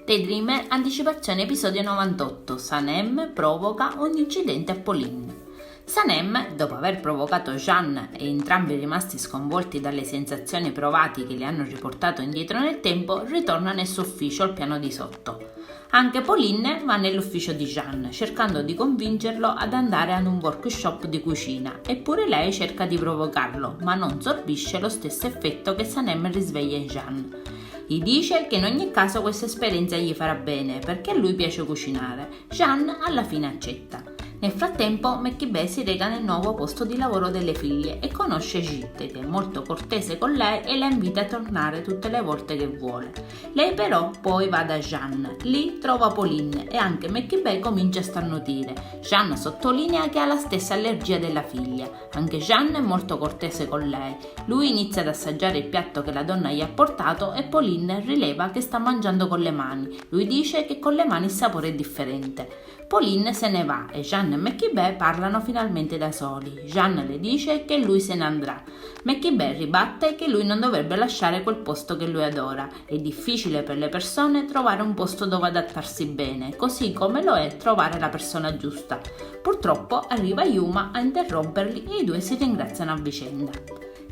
Daydreamer, anticipazione episodio 98. Sanem provoca un incidente a Pauline. Sanem, dopo aver provocato Jeanne e entrambi rimasti sconvolti dalle sensazioni provati che li hanno riportato indietro nel tempo, ritorna nel suo ufficio al piano di sotto. Anche Pauline va nell'ufficio di Jeanne, cercando di convincerlo ad andare ad un workshop di cucina, eppure lei cerca di provocarlo, ma non sorbisce lo stesso effetto che Sanem risveglia in Jeanne. Gli dice che in ogni caso questa esperienza gli farà bene perché a lui piace cucinare. Jeanne alla fine accetta. Nel frattempo Meckibè si reca nel nuovo posto di lavoro delle figlie e conosce Gitte, che è molto cortese con lei e la invita a tornare tutte le volte che vuole. Lei però poi va da Jeanne, lì trova Pauline e anche Meckibè comincia a starnutire. Jeanne sottolinea che ha la stessa allergia della figlia. Anche Jeanne è molto cortese con lei. Lui inizia ad assaggiare il piatto che la donna gli ha portato e Pauline rileva che sta mangiando con le mani. Lui dice che con le mani il sapore è differente. Pauline se ne va e Jeanne e Meckibè parlano finalmente da soli. Jeanne le dice che lui se ne andrà. Meckibè ribatte che lui non dovrebbe lasciare quel posto che lui adora. È difficile per le persone trovare un posto dove adattarsi bene, così come lo è trovare la persona giusta. Purtroppo arriva Yuma a interromperli e i due si ringraziano a vicenda.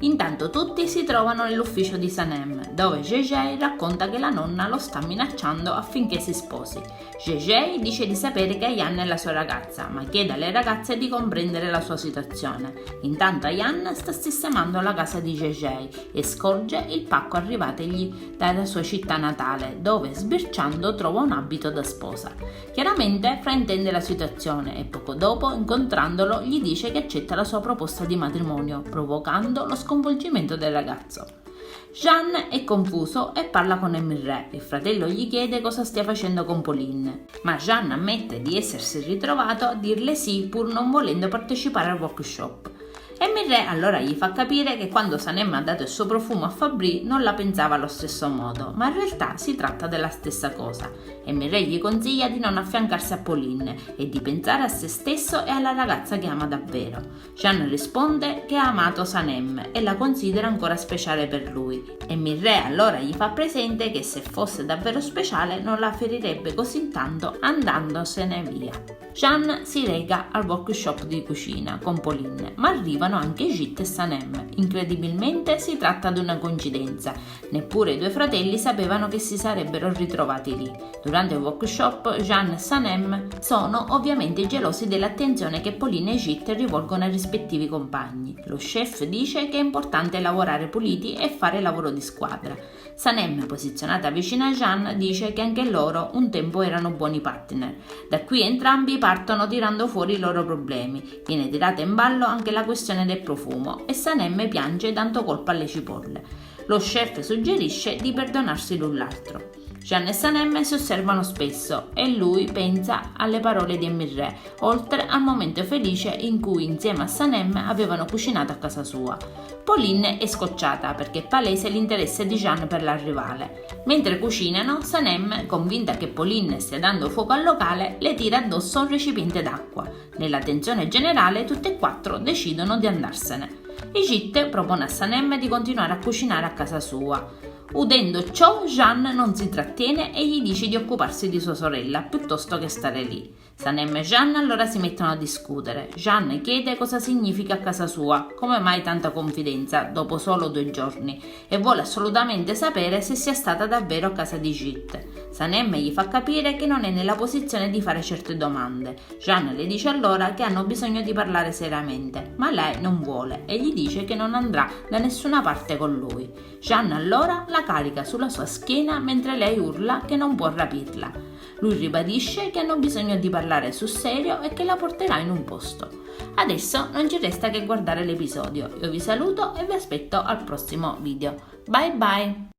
Intanto tutti si trovano nell'ufficio di Sanem, dove Gege racconta che la nonna lo sta minacciando affinché si sposi. Gege dice di sapere che Ayan è la sua ragazza, ma chiede alle ragazze di comprendere la sua situazione. Intanto Ayan sta sistemando la casa di Gege e scorge il pacco arrivategli dalla sua città natale, dove sbirciando trova un abito da sposa. Chiaramente fraintende la situazione e poco dopo, incontrandolo, gli dice che accetta la sua proposta di matrimonio, provocando lo sconvolgimento del ragazzo. Jeanne è confuso e parla con Emirè. Il fratello gli chiede cosa stia facendo con Pauline, ma Jeanne ammette di essersi ritrovato a dirle sì pur non volendo partecipare al workshop. Emirè allora gli fa capire che quando Sanem ha dato il suo profumo a Fabri non la pensava allo stesso modo, ma in realtà si tratta della stessa cosa. Emirè gli consiglia di non affiancarsi a Pauline e di pensare a se stesso e alla ragazza che ama davvero. Jeanne risponde che ha amato Sanem e la considera ancora speciale per lui. Emirè allora gli fa presente che se fosse davvero speciale non la ferirebbe così tanto andandosene via. Jeanne si reca al workshop di cucina con Pauline, ma arrivano anche Gitte e Sanem. Incredibilmente si tratta di una coincidenza, neppure i due fratelli sapevano che si sarebbero ritrovati lì. Durante il workshop Jeanne e Sanem sono ovviamente gelosi dell'attenzione che Pauline e Gitte rivolgono ai rispettivi compagni. Lo chef dice che è importante lavorare puliti e fare lavoro di squadra. Sanem, posizionata vicino a Jeanne, dice che anche loro un tempo erano buoni partner. Da qui entrambi partono tirando fuori i loro problemi. Viene tirata in ballo anche la questione del profumo e Sanem piange dando colpa alle cipolle. Lo chef suggerisce di perdonarsi l'un l'altro. Jeanne e Sanem si osservano spesso e lui pensa alle parole di Emirè, oltre al momento felice in cui insieme a Sanem avevano cucinato a casa sua. Pauline è scocciata perché è palese l'interesse di Jeanne per la rivale. Mentre cucinano, Sanem, convinta che Pauline stia dando fuoco al locale, le tira addosso un recipiente d'acqua. Nella tensione generale, tutte e quattro decidono di andarsene. Gitte propone a Sanem di continuare a cucinare a casa sua. Udendo ciò, Jeanne non si trattiene e gli dice di occuparsi di sua sorella piuttosto che stare lì. Sanem e Jeanne allora si mettono a discutere. Jeanne chiede cosa significa a casa sua, come mai tanta confidenza dopo solo 2 giorni, e vuole assolutamente sapere se sia stata davvero a casa di Gitte. Sanem gli fa capire che non è nella posizione di fare certe domande. Jeanne le dice allora che hanno bisogno di parlare seriamente, ma lei non vuole e gli dice che non andrà da nessuna parte con lui. Jeanne allora la carica sulla sua schiena mentre lei urla che non può rapirla. Lui ribadisce che hanno bisogno di parlare sul serio e che la porterà in un posto. Adesso non ci resta che guardare l'episodio. Io vi saluto e vi aspetto al prossimo video. Bye bye!